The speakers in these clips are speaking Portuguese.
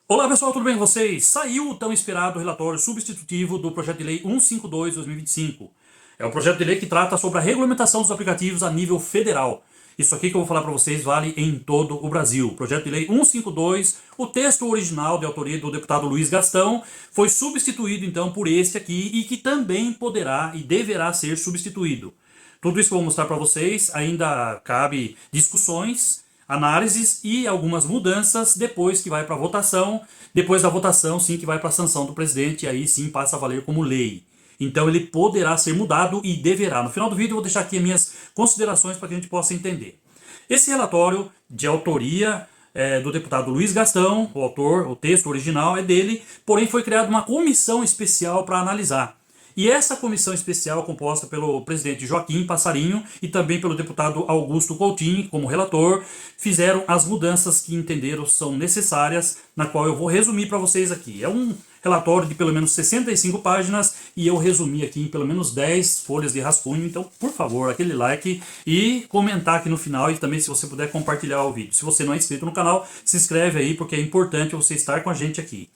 Olá pessoal, tudo bem com vocês? Saiu o tão esperado relatório substitutivo do Projeto de Lei 152/2025. É o projeto de lei que trata sobre a regulamentação dos aplicativos a nível federal. Isso aqui que eu vou falar para vocês vale em todo o Brasil. Projeto de Lei 152, o texto original de autoria do deputado Luiz Gastão, foi substituído então por este aqui e que também poderá e deverá ser substituído. Tudo isso que eu vou mostrar para vocês ainda cabe discussões, análises e algumas mudanças depois que vai para a votação. Depois da votação, sim, que vai para a sanção do presidente e aí sim passa a valer como lei. Então ele poderá ser mudado e deverá. No final do vídeo eu vou deixar aqui as minhas considerações para que a gente possa entender. Esse relatório de autoria do deputado Luiz Gastão, o autor, o texto original é dele, porém foi criada uma comissão especial para analisar. E essa comissão especial, composta pelo presidente Joaquim Passarinho e também pelo deputado Augusto Coutinho, como relator, fizeram as mudanças que entenderam são necessárias, na qual eu vou resumir para vocês aqui. É um relatório de pelo menos 65 páginas e eu resumi aqui em pelo menos 10 folhas de rascunho. Então, por favor, aquele like e comentar aqui no final e também se você puder compartilhar o vídeo. Se você não é inscrito no canal, se inscreve aí porque é importante você estar com a gente aqui.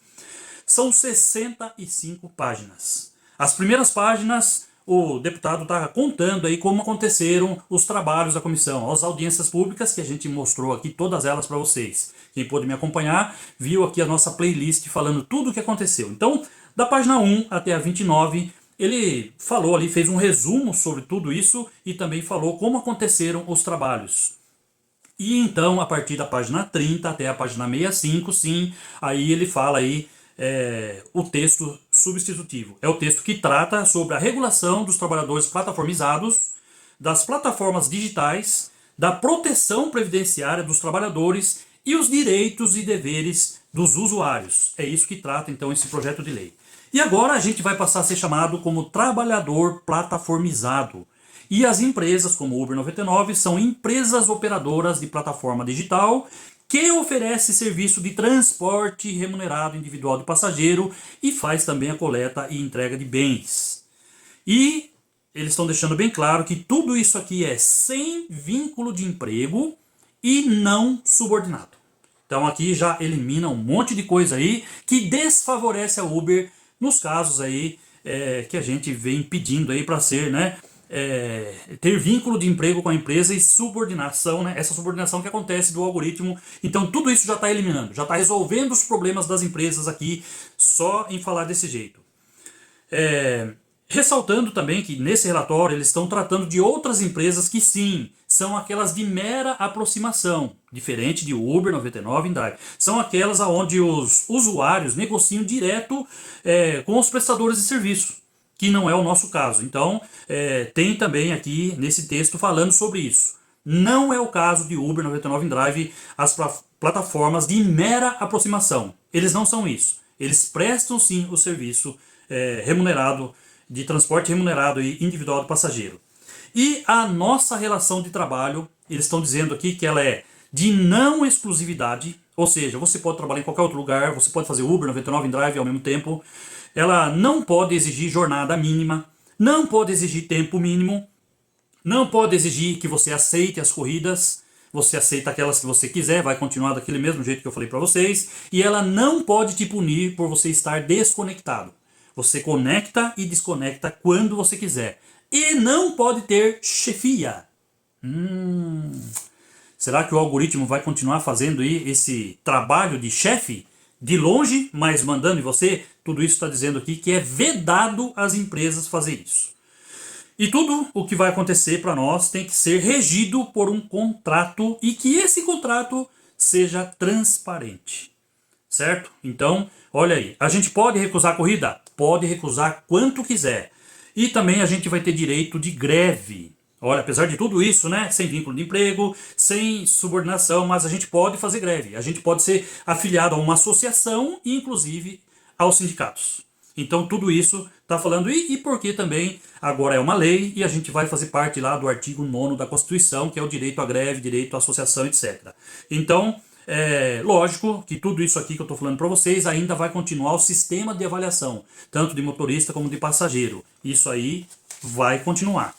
São 65 páginas. As primeiras páginas, o deputado está contando aí como aconteceram os trabalhos da comissão, as audiências públicas, que a gente mostrou aqui todas elas para vocês. Quem pôde me acompanhar, viu aqui a nossa playlist falando tudo o que aconteceu. Então, da página 1 até a 29, ele falou ali, fez um resumo sobre tudo isso e também falou como aconteceram os trabalhos. E então, a partir da página 30 até a página 65, sim, aí ele fala aí o texto substitutivo. É o texto que trata sobre a regulação dos trabalhadores plataformizados, das plataformas digitais, da proteção previdenciária dos trabalhadores e os direitos e deveres dos usuários. É isso que trata então esse projeto de lei. E agora a gente vai passar a ser chamado como trabalhador plataformizado. E as empresas como o Uber 99 são empresas operadoras de plataforma digital que oferece serviço de transporte remunerado individual de passageiro e faz também a coleta e entrega de bens. E eles estão deixando bem claro que tudo isso aqui é sem vínculo de emprego e não subordinado. Então aqui já elimina um monte de coisa aí que desfavorece a Uber nos casos aí que a gente vem pedindo aí para ser, né? Ter vínculo de emprego com a empresa e subordinação, né? Essa subordinação que acontece do algoritmo. Então tudo isso já está eliminando, já está resolvendo os problemas das empresas aqui só em falar desse jeito. Ressaltando também que nesse relatório eles estão tratando de outras empresas que sim, são aquelas de mera aproximação, diferente de Uber 99 e Drive. São aquelas onde os usuários negociam direto com os prestadores de serviço, que não é o nosso caso. Então, tem também aqui nesse texto falando sobre isso. Não é o caso de Uber 99 e Drive, as plataformas de mera aproximação. Eles não são isso. Eles prestam sim o serviço remunerado, de transporte remunerado e individual do passageiro. E a nossa relação de trabalho, eles estão dizendo aqui que ela é de não exclusividade, ou seja, você pode trabalhar em qualquer outro lugar, você pode fazer Uber 99 e Drive ao mesmo tempo. Ela não pode exigir jornada mínima, não pode exigir tempo mínimo, não pode exigir que você aceite as corridas, você aceita aquelas que você quiser, vai continuar daquele mesmo jeito que eu falei para vocês, e ela não pode te punir por você estar desconectado. Você conecta e desconecta quando você quiser. E não pode ter chefia. Será que o algoritmo vai continuar fazendo aí esse trabalho de chefe? De longe, mas mandando em você? Tudo isso está dizendo aqui que é vedado às empresas fazer isso. E tudo o que vai acontecer para nós tem que ser regido por um contrato e que esse contrato seja transparente. Certo? Então, olha aí. A gente pode recusar a corrida? Pode recusar quanto quiser. E também a gente vai ter direito de greve. Olha, apesar de tudo isso, né, sem vínculo de emprego, sem subordinação, mas a gente pode fazer greve. A gente pode ser afiliado a uma associação e inclusive aos sindicatos. Então tudo isso está falando e porque também agora é uma lei e a gente vai fazer parte lá do artigo 9º da Constituição, que é o direito à greve, direito à associação, etc. Então, lógico que tudo isso aqui que eu estou falando para vocês ainda vai continuar o sistema de avaliação, tanto de motorista como de passageiro. Isso aí vai continuar.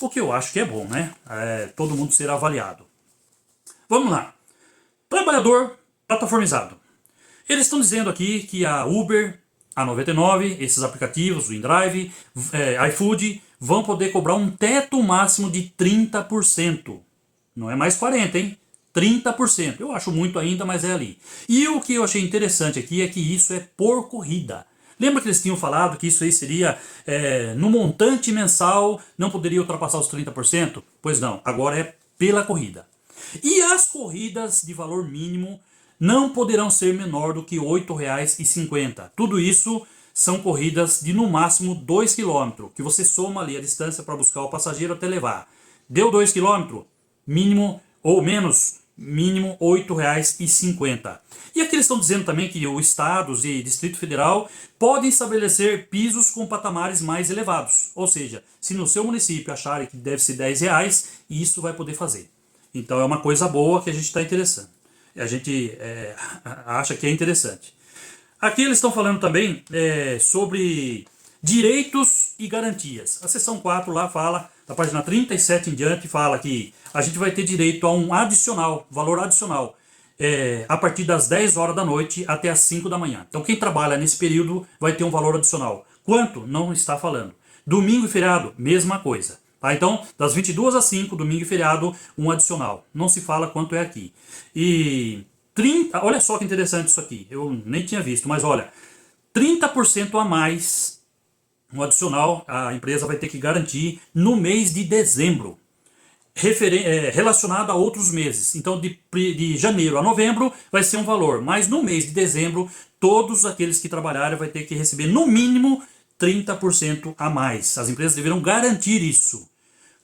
O que eu acho que é bom, né? Todo mundo ser avaliado. Vamos lá. Trabalhador plataformizado. Eles estão dizendo aqui que a Uber, a 99, esses aplicativos, o InDrive, iFood, vão poder cobrar um teto máximo de 30%. Não é mais 40%, hein? 30%. Eu acho muito ainda, mas é ali. E o que eu achei interessante aqui é que isso é por corrida. Lembra que eles tinham falado que isso aí seria no montante mensal, não poderia ultrapassar os 30%? Pois não, agora é pela corrida. E as corridas de valor mínimo não poderão ser menor do que R$ 8,50. Tudo isso são corridas de no máximo 2 km, que você soma ali a distância para buscar o passageiro até levar. Deu 2 km, mínimo ou menos, mínimo R$ 8,50. E aqui eles estão dizendo também que os estados e Distrito Federal podem estabelecer pisos com patamares mais elevados. Ou seja, se no seu município acharem que deve ser R$ 10, isso vai poder fazer. Então é uma coisa boa que a gente está interessando. A gente acha que é interessante. Aqui eles estão falando também sobre direitos e garantias. A seção 4 lá fala, da página 37 em diante, fala que a gente vai ter direito a um adicional, valor adicional, a partir das 10 horas da noite até as 5 da manhã. Então quem trabalha nesse período vai ter um valor adicional. Quanto? Não está falando. Domingo e feriado, mesma coisa. Tá? Então, das 22 às 5, domingo e feriado, um adicional. Não se fala quanto é aqui. E 30, olha só que interessante isso aqui. Eu nem tinha visto, mas olha, 30% a mais, um adicional, a empresa vai ter que garantir no mês de dezembro. Relacionado a outros meses. Então, de janeiro a novembro vai ser um valor, mas no mês de dezembro, todos aqueles que trabalharem vai ter que receber no mínimo 30% a mais. As empresas deverão garantir isso.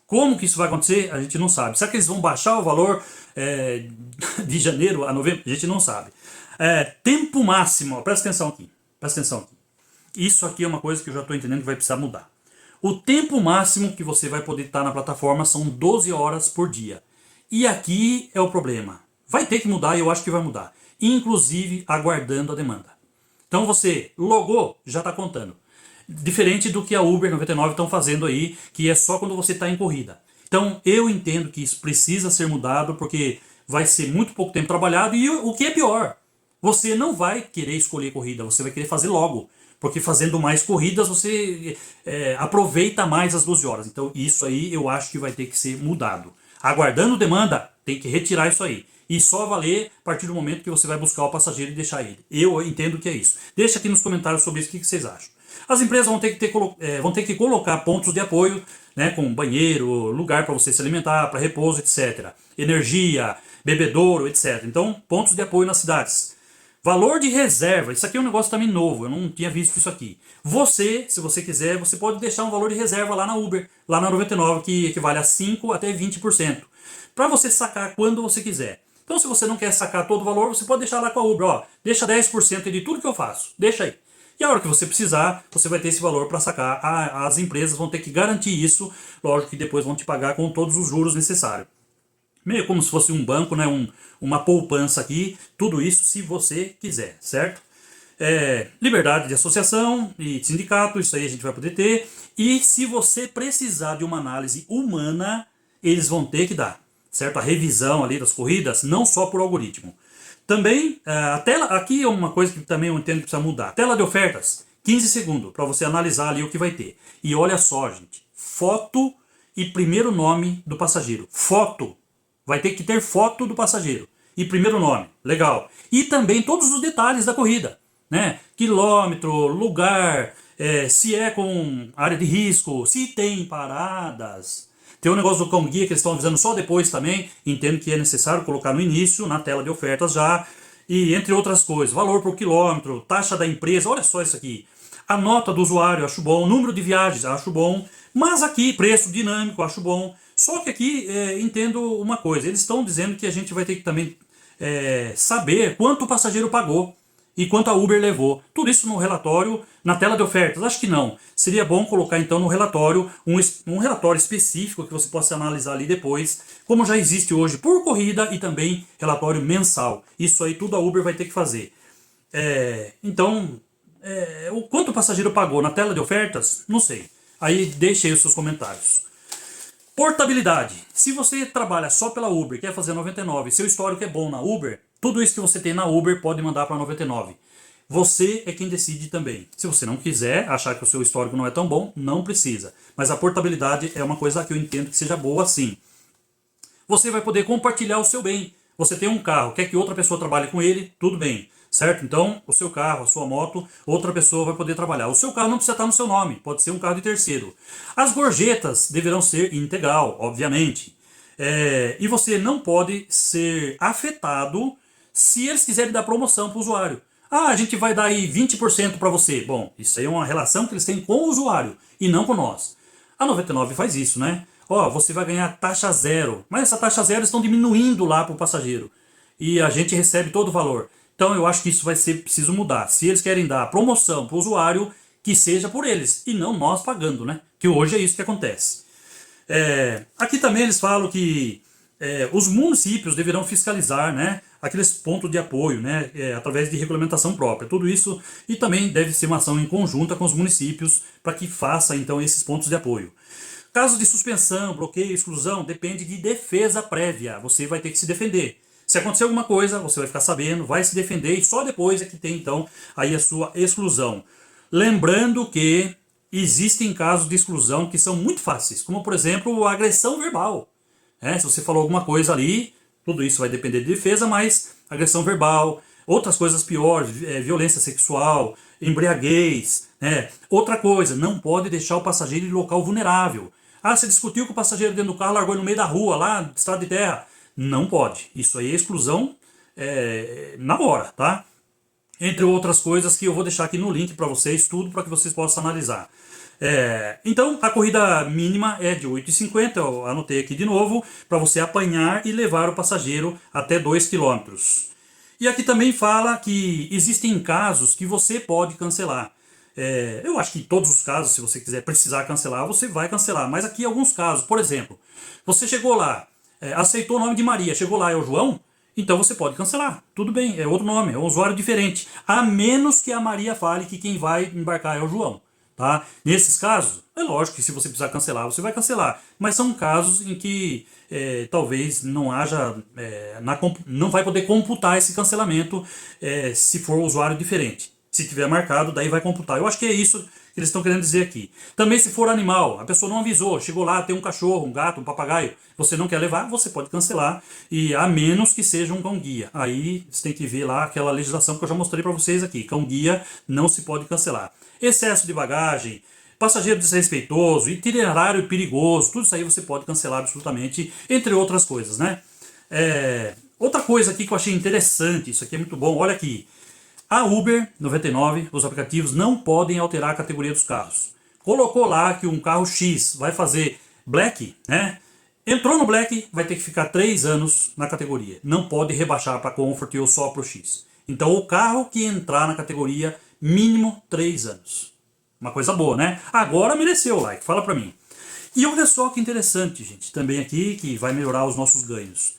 Como que isso vai acontecer? A gente não sabe. Será que eles vão baixar o valor de janeiro a novembro? A gente não sabe. Tempo máximo, ó, presta atenção aqui. Presta atenção aqui. Isso aqui é uma coisa que eu já estou entendendo que vai precisar mudar. O tempo máximo que você vai poder estar na plataforma são 12 horas por dia. E aqui é o problema. Vai ter que mudar e eu acho que vai mudar. Inclusive aguardando a demanda. Então você logou, já está contando. Diferente do que a Uber 99 estão fazendo aí, que é só quando você está em corrida. Então eu entendo que isso precisa ser mudado, porque vai ser muito pouco tempo trabalhado e o que é pior, você não vai querer escolher corrida, você vai querer fazer logo. Porque fazendo mais corridas você aproveita mais as 12 horas. Então isso aí eu acho que vai ter que ser mudado. Aguardando demanda, tem que retirar isso aí. E só valer a partir do momento que você vai buscar o passageiro e deixar ele. Eu entendo que é isso. Deixa aqui nos comentários sobre isso o que vocês acham. As empresas vão ter que colocar pontos de apoio, né, com banheiro, lugar para você se alimentar, para repouso, etc. Energia, bebedouro, etc. Então, pontos de apoio nas cidades. Valor de reserva, isso aqui é um negócio também novo, eu não tinha visto isso aqui. Você, se você quiser, você pode deixar um valor de reserva lá na Uber, lá na 99, que equivale a 5 até 20%. Para você sacar quando você quiser. Então se você não quer sacar todo o valor, você pode deixar lá com a Uber, ó, deixa 10% de tudo que eu faço, deixa aí. E a hora que você precisar, você vai ter esse valor para sacar. As empresas vão ter que garantir isso, lógico que depois vão te pagar com todos os juros necessários. Meio como se fosse um banco, né? Uma poupança aqui, tudo isso se você quiser, certo? Liberdade de associação e de sindicato, isso aí a gente vai poder ter. E se você precisar de uma análise humana, eles vão ter que dar, certo? A revisão ali das corridas, não só por algoritmo. Também, a tela, aqui é uma coisa que também eu entendo que precisa mudar. Tela de ofertas, 15 segundos, para você analisar ali o que vai ter. E olha só, gente, foto e primeiro nome do passageiro. Foto. Vai ter que ter foto do passageiro. E primeiro nome. Legal. E também todos os detalhes da corrida. Né? Quilômetro, lugar, se é com área de risco, se tem paradas. Tem um negócio do cão guia que eles estão avisando só depois também. Entendo que é necessário colocar no início, na tela de ofertas já. E entre outras coisas. Valor por quilômetro, taxa da empresa. Olha só isso aqui. A nota do usuário, acho bom. Número de viagens, acho bom. Mas aqui, preço dinâmico, acho bom. Só que aqui entendo uma coisa, eles estão dizendo que a gente vai ter que também saber quanto o passageiro pagou e quanto a Uber levou. Tudo isso no relatório, na tela de ofertas? Acho que não. Seria bom colocar então no relatório um relatório específico que você possa analisar ali depois, como já existe hoje por corrida e também relatório mensal. Isso aí tudo a Uber vai ter que fazer. Então, o quanto o passageiro pagou na tela de ofertas? Não sei. Aí deixe aí os seus comentários. Portabilidade. Se você trabalha só pela Uber, quer fazer 99, seu histórico é bom na Uber, tudo isso que você tem na Uber pode mandar para 99. Você é quem decide também. Se você não quiser, achar que o seu histórico não é tão bom, não precisa. Mas a portabilidade é uma coisa que eu entendo que seja boa sim. Você vai poder compartilhar o seu bem. Você tem um carro, quer que outra pessoa trabalhe com ele, tudo bem. Certo? Então, o seu carro, a sua moto, outra pessoa vai poder trabalhar. O seu carro não precisa estar no seu nome, pode ser um carro de terceiro. As gorjetas deverão ser integral, obviamente. E você não pode ser afetado se eles quiserem dar promoção para o usuário. Ah, a gente vai dar aí 20% para você. Bom, isso aí é uma relação que eles têm com o usuário e não com nós. A 99 faz isso, né? Ó, você vai ganhar taxa zero. Mas essa taxa zero estão diminuindo lá para o passageiro. E a gente recebe todo o valor. Então eu acho que isso vai ser preciso mudar. Se eles querem dar promoção para o usuário, que seja por eles, e não nós pagando, né? Que hoje é isso que acontece. Aqui também eles falam que os municípios deverão fiscalizar, né, aqueles pontos de apoio, né, através de regulamentação própria. Tudo isso, e também deve ser uma ação em conjunta com os municípios para que faça então esses pontos de apoio. Caso de suspensão, bloqueio, exclusão, depende de defesa prévia. Você vai ter que se defender. Se acontecer alguma coisa, você vai ficar sabendo, vai se defender e só depois é que tem então aí a sua exclusão. Lembrando que existem casos de exclusão que são muito fáceis, como por exemplo a agressão verbal. Se você falou alguma coisa ali, tudo isso vai depender de defesa, mas agressão verbal, outras coisas piores, violência sexual, embriaguez. Outra coisa, não pode deixar o passageiro em local vulnerável. Ah, você discutiu com o passageiro dentro do carro, largou ele no meio da rua, lá, estrada de terra. Não pode. Isso aí é exclusão na hora, tá? Entre outras coisas que eu vou deixar aqui no link para vocês, tudo para que vocês possam analisar. Então, a corrida mínima é de 8,50, eu anotei aqui de novo, para você apanhar e levar o passageiro até 2 km. E aqui também fala que existem casos que você pode cancelar. Eu acho que em todos os casos, se você quiser precisar cancelar, você vai cancelar. Mas aqui alguns casos, por exemplo, você chegou lá, aceitou o nome de Maria, chegou lá, é o João, então você pode cancelar. Tudo bem, é outro nome, é um usuário diferente. A menos que a Maria fale que quem vai embarcar é o João. Tá? Nesses casos, é lógico que se você precisar cancelar, você vai cancelar. Mas são casos em que talvez não haja, não vai poder computar esse cancelamento se for um usuário diferente. Se tiver marcado, daí vai computar. Eu acho que é isso que eles estão querendo dizer aqui. Também se for animal, a pessoa não avisou, chegou lá, tem um cachorro, um gato, um papagaio, você não quer levar, você pode cancelar, e a menos que seja um cão-guia. Aí você tem que ver lá aquela legislação que eu já mostrei para vocês aqui. Cão-guia não se pode cancelar. Excesso de bagagem, passageiro desrespeitoso, itinerário perigoso, tudo isso aí você pode cancelar absolutamente, entre outras coisas, né? Outra coisa aqui que eu achei interessante, isso aqui é muito bom, olha aqui. A Uber 99, os aplicativos não podem alterar a categoria dos carros. Colocou lá que um carro X vai fazer Black, né? Entrou no Black, vai ter que ficar 3 anos na categoria. Não pode rebaixar para Comfort ou só para o X. Então o carro que entrar na categoria, mínimo 3 anos. Uma coisa boa, né? Agora mereceu o like, fala para mim. E olha só que interessante, gente, também aqui, que vai melhorar os nossos ganhos.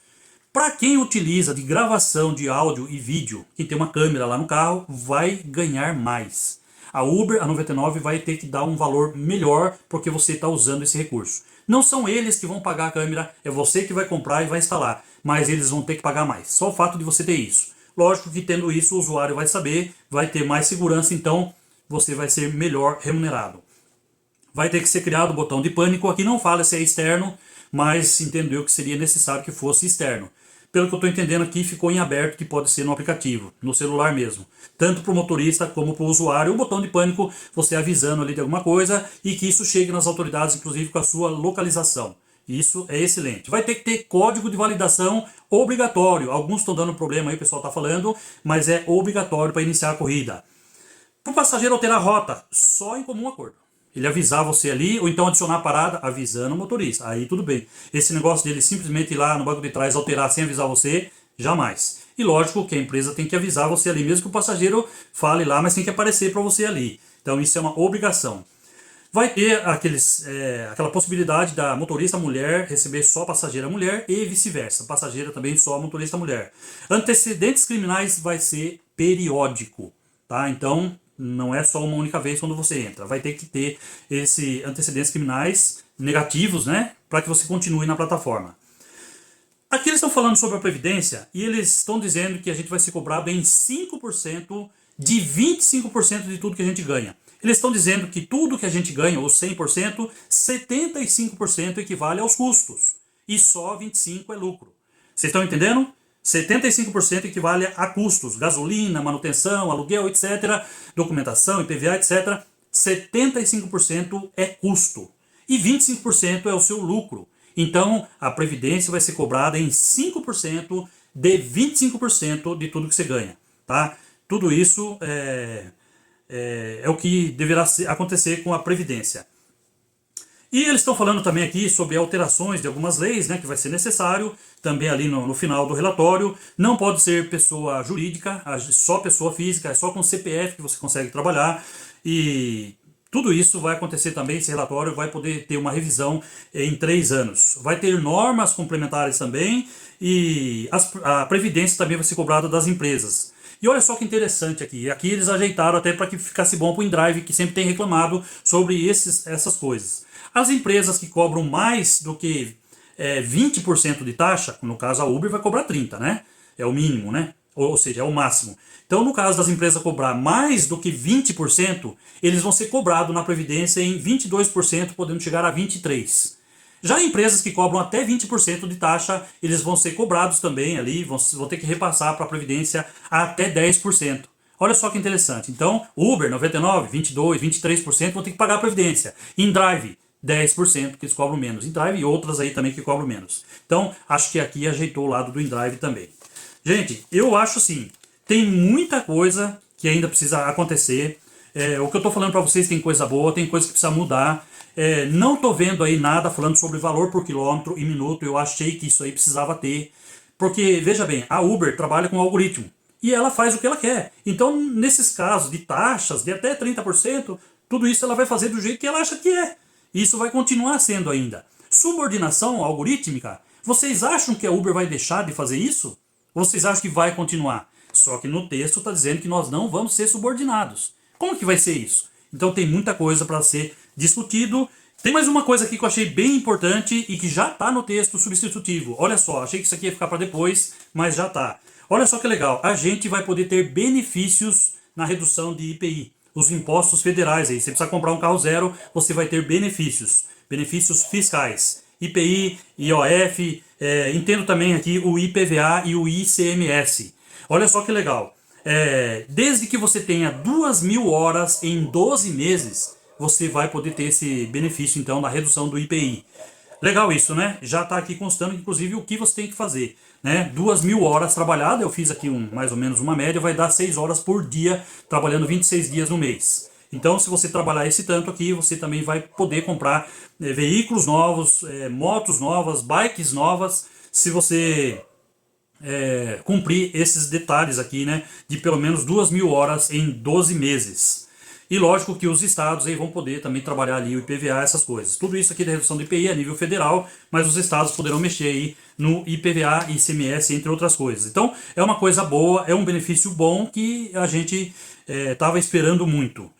Para quem utiliza de gravação de áudio e vídeo, quem tem uma câmera lá no carro, vai ganhar mais. A Uber, a 99, vai ter que dar um valor melhor porque você está usando esse recurso. Não são eles que vão pagar a câmera, é você que vai comprar e vai instalar. Mas eles vão ter que pagar mais. Só o fato de você ter isso. Lógico que tendo isso o usuário vai saber, vai ter mais segurança, então você vai ser melhor remunerado. Vai ter que ser criado o botão de pânico. Aqui não fala se é externo, mas entendo eu que seria necessário que fosse externo. Pelo que eu estou entendendo aqui, ficou em aberto que pode ser no aplicativo, no celular mesmo. Tanto para o motorista como para o usuário. O botão de pânico, você avisando ali de alguma coisa e que isso chegue nas autoridades, inclusive com a sua localização. Isso é excelente. Vai ter que ter código de validação obrigatório. Alguns estão dando problema aí, o pessoal está falando, mas é obrigatório para iniciar a corrida. Para o passageiro alterar a rota, só em comum acordo. Ele avisar você ali, ou então adicionar a parada avisando o motorista. Aí tudo bem. Esse negócio dele simplesmente ir lá no banco de trás alterar sem avisar você, jamais. E lógico que a empresa tem que avisar você ali, mesmo que o passageiro fale lá, mas tem que aparecer para você ali. Então isso é uma obrigação. Vai ter aquela possibilidade da motorista mulher receber só passageira mulher e vice-versa. Passageira também só motorista mulher. Antecedentes criminais vai ser periódico. Tá? Então não é só uma única vez quando você entra. Vai ter que ter esse antecedentes criminais negativos, né? para que você continue na plataforma. Aqui eles estão falando sobre a Previdência e eles estão dizendo que a gente vai ser cobrado em 5% de 25% de tudo que a gente ganha. Eles estão dizendo que tudo que a gente ganha, ou 100%, 75% equivale aos custos e só 25% é lucro. Vocês estão entendendo? 75% equivale a custos, gasolina, manutenção, aluguel, etc., documentação, IPVA, etc. 75% é custo e 25% é o seu lucro. Então, a Previdência vai ser cobrada em 5% de 25% de tudo que você ganha. Tá? Tudo isso é o que deverá acontecer com a Previdência. E eles estão falando também aqui sobre alterações de algumas leis, né, que vai ser necessário, também ali no final do relatório. Não pode ser pessoa jurídica, só pessoa física, é só com CPF que você consegue trabalhar. E tudo isso vai acontecer também, esse relatório vai poder ter uma revisão em 3 anos. Vai ter normas complementares também e a Previdência também vai ser cobrada das empresas. E olha só que interessante aqui. Aqui eles ajeitaram até para que ficasse bom para o InDrive, que sempre tem reclamado sobre essas coisas. As empresas que cobram mais do que 20% de taxa, no caso a Uber vai cobrar 30%, né? É o mínimo, né? Ou seja, é o máximo. Então, no caso das empresas cobrar mais do que 20%, eles vão ser cobrados na Previdência em 22%, podendo chegar a 23%. Já empresas que cobram até 20% de taxa, eles vão ser cobrados também ali, vão ter que repassar para a Previdência até 10%. Olha só que interessante. Então, Uber, 99%, 22%, 23% vão ter que pagar a Previdência. InDrive, 10%, que eles cobram menos. InDrive e outras aí também que cobram menos. Então, acho que aqui ajeitou o lado do InDrive também. Gente, eu acho assim, tem muita coisa que ainda precisa acontecer. O que eu estou falando para vocês tem coisa boa, tem coisa que precisa mudar. Não estou vendo aí nada falando sobre valor por quilômetro e minuto. Eu achei que isso aí precisava ter. Porque, veja bem, a Uber trabalha com algoritmo. E ela faz o que ela quer. Então, nesses casos de taxas de até 30%, tudo isso ela vai fazer do jeito que ela acha que é. Isso vai continuar sendo ainda. Subordinação algorítmica, vocês acham que a Uber vai deixar de fazer isso? Ou vocês acham que vai continuar? Só que no texto está dizendo que nós não vamos ser subordinados. Como que vai ser isso? Então tem muita coisa para ser discutido. Tem mais uma coisa aqui que eu achei bem importante e que já está no texto substitutivo. Olha só, achei que isso aqui ia ficar para depois, mas já está. Olha só que legal, a gente vai poder ter benefícios na redução de IPI. Os impostos federais aí, você precisa comprar um carro zero, você vai ter benefícios fiscais. IPI, IOF, entendo também aqui o IPVA e o ICMS. Olha só que legal, desde que você tenha 2.000 horas em 12 meses, você vai poder ter esse benefício então da redução do IPI. Legal isso, né? Já está aqui constando, inclusive, o que você tem que fazer. Né? 2.000 horas trabalhadas, eu fiz aqui mais ou menos uma média, vai dar 6 horas por dia, trabalhando 26 dias no mês. Então, se você trabalhar esse tanto aqui, você também vai poder comprar veículos novos, motos novas, bikes novas, se você cumprir esses detalhes aqui, né? De pelo menos 2.000 horas em 12 meses. E lógico que os estados aí vão poder também trabalhar ali o IPVA, essas coisas. Tudo isso aqui da redução do IPI a nível federal, mas os estados poderão mexer aí no IPVA e ICMS, entre outras coisas. Então, é uma coisa boa, é um benefício bom que a gente estava esperando muito.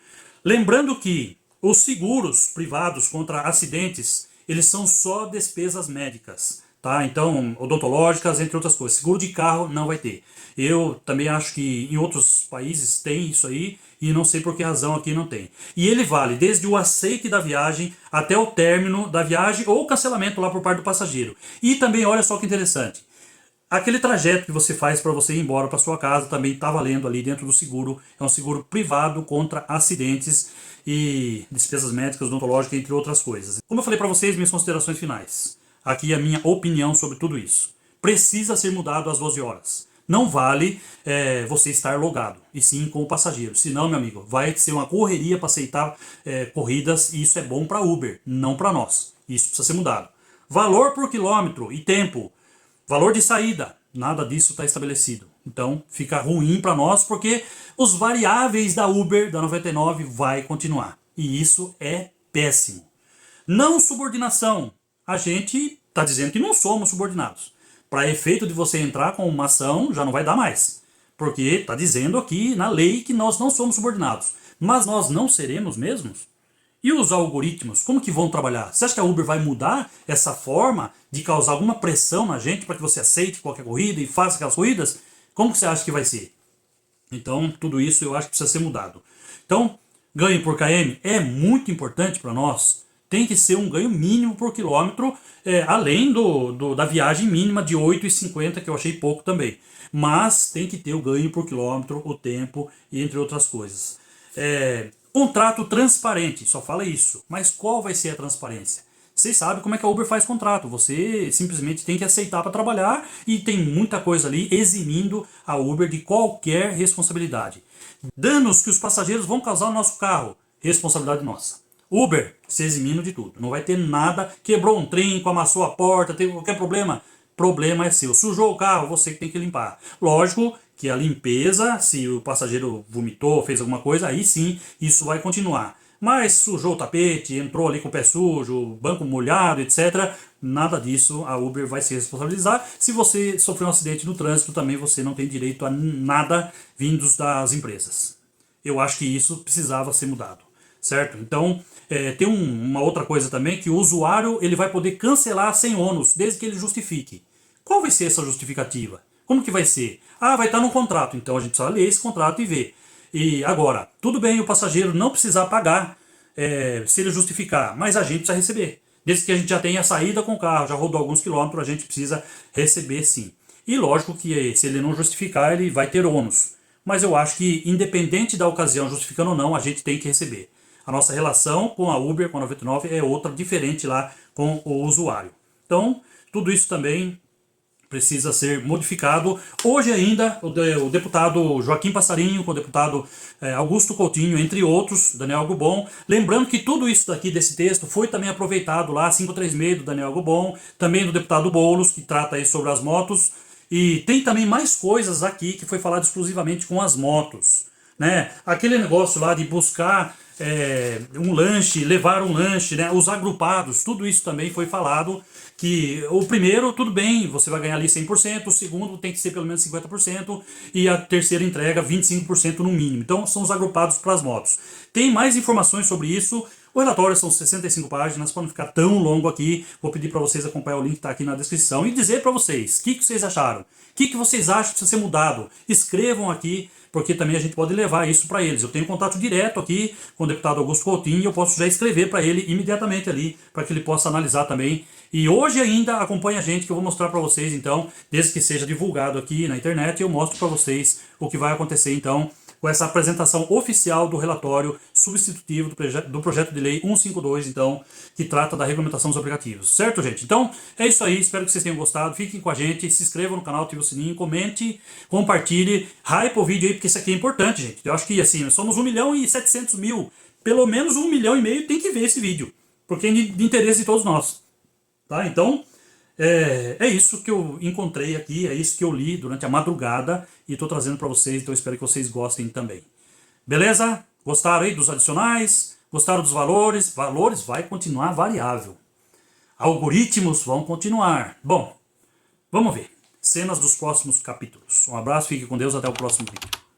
Lembrando que os seguros privados contra acidentes, eles são só despesas médicas. Tá? Então, odontológicas, entre outras coisas. Seguro de carro não vai ter. Eu também acho que em outros países tem isso aí e não sei por que razão aqui não tem. E ele vale desde o aceite da viagem até o término da viagem ou cancelamento lá por parte do passageiro. E também, olha só que interessante, aquele trajeto que você faz para você ir embora para sua casa também está valendo ali dentro do seguro. É um seguro privado contra acidentes e despesas médicas, odontológicas, entre outras coisas. Como eu falei para vocês, minhas considerações finais. Aqui a minha opinião sobre tudo isso. Precisa ser mudado às 12 horas. Não vale você estar logado, e sim com o passageiro. Senão, meu amigo, vai ser uma correria para aceitar corridas, e isso é bom para Uber, não para nós. Isso precisa ser mudado. Valor por quilômetro e tempo. Valor de saída. Nada disso está estabelecido. Então fica ruim para nós, porque os variáveis da Uber, da 99, vai continuar. E isso é péssimo. Não subordinação. A gente está dizendo que não somos subordinados. Para efeito de você entrar com uma ação, já não vai dar mais. Porque está dizendo aqui na lei que nós não somos subordinados. Mas nós não seremos mesmos? E os algoritmos, como que vão trabalhar? Você acha que a Uber vai mudar essa forma de causar alguma pressão na gente para que você aceite qualquer corrida e faça aquelas corridas? Como que você acha que vai ser? Então, tudo isso eu acho que precisa ser mudado. Então, ganho por km é muito importante para nós. Tem que ser um ganho mínimo por quilômetro, além da viagem mínima de 8,50, que eu achei pouco também. Mas tem que ter o ganho por quilômetro, o tempo, e entre outras coisas. Contrato transparente, só fala isso. Mas qual vai ser a transparência? Vocês sabem como é que a Uber faz contrato. Você simplesmente tem que aceitar para trabalhar e tem muita coisa ali eximindo a Uber de qualquer responsabilidade. Danos que os passageiros vão causar no nosso carro, responsabilidade nossa. Uber se eximindo de tudo. Não vai ter nada. Quebrou um trinco, amassou a porta, teve qualquer problema. Problema é seu. Sujou o carro, você que tem que limpar. Lógico que a limpeza, se o passageiro vomitou, fez alguma coisa, aí sim isso vai continuar. Mas sujou o tapete, entrou ali com o pé sujo, banco molhado, etc. Nada disso a Uber vai se responsabilizar. Se você sofreu um acidente no trânsito, também você não tem direito a nada vindos das empresas. Eu acho que isso precisava ser mudado, certo? Então, tem uma outra coisa também, que o usuário ele vai poder cancelar sem ônus, desde que ele justifique. Qual vai ser essa justificativa? Como que vai ser? Ah, vai estar no contrato, então a gente precisa ler esse contrato e ver. E agora, tudo bem o passageiro não precisar pagar se ele justificar, mas a gente precisa receber. Desde que a gente já tenha saída com o carro, já rodou alguns quilômetros, a gente precisa receber sim. E lógico que se ele não justificar, ele vai ter ônus. Mas eu acho que, independente da ocasião, justificando ou não, a gente tem que receber. A nossa relação com a Uber, com a 99, é outra, diferente lá com o usuário. Então, tudo isso também precisa ser modificado. Hoje ainda, o deputado Joaquim Passarinho, com o deputado Augusto Coutinho, entre outros, Daniel Gubon. Lembrando que tudo isso daqui desse texto foi também aproveitado lá, 536 do Daniel Gubon, também do deputado Boulos, que trata aí sobre as motos. E tem também mais coisas aqui que foi falado exclusivamente com as motos, né? Aquele negócio lá de buscar um lanche, levar um lanche, né? Os agrupados, tudo isso também foi falado. Que o primeiro, tudo bem, você vai ganhar ali 100%, o segundo tem que ser pelo menos 50% e a terceira entrega 25% no mínimo. Então são os agrupados para as motos. Tem mais informações sobre isso. O relatório são 65 páginas, para não ficar tão longo aqui, vou pedir para vocês acompanhar o link que está aqui na descrição e dizer para vocês o que vocês acharam, o que vocês acham que precisa ser mudado. Escrevam aqui, porque também a gente pode levar isso para eles. Eu tenho contato direto aqui com o deputado Augusto Coutinho e eu posso já escrever para ele imediatamente ali, para que ele possa analisar também. E hoje ainda acompanha a gente, que eu vou mostrar para vocês então, desde que seja divulgado aqui na internet, eu mostro para vocês o que vai acontecer então com essa apresentação oficial do relatório substitutivo do projeto de lei 152, então, que trata da regulamentação dos aplicativos. Certo, gente? Então, é isso aí. Espero que vocês tenham gostado. Fiquem com a gente. Se inscrevam no canal, ative o sininho, comente, compartilhe, hype o vídeo aí, porque isso aqui é importante, gente. Eu acho que, assim, somos 1.700.000. Pelo menos 1,5 milhão tem que ver esse vídeo, porque é de interesse de todos nós. Tá? Então, é isso que eu encontrei aqui, é isso que eu li durante a madrugada e estou trazendo para vocês, então espero que vocês gostem também. Beleza? Gostaram aí dos adicionais? Gostaram dos valores? Valores vai continuar variável. Algoritmos vão continuar. Bom, vamos ver. Cenas dos próximos capítulos. Um abraço, fique com Deus, até o próximo vídeo.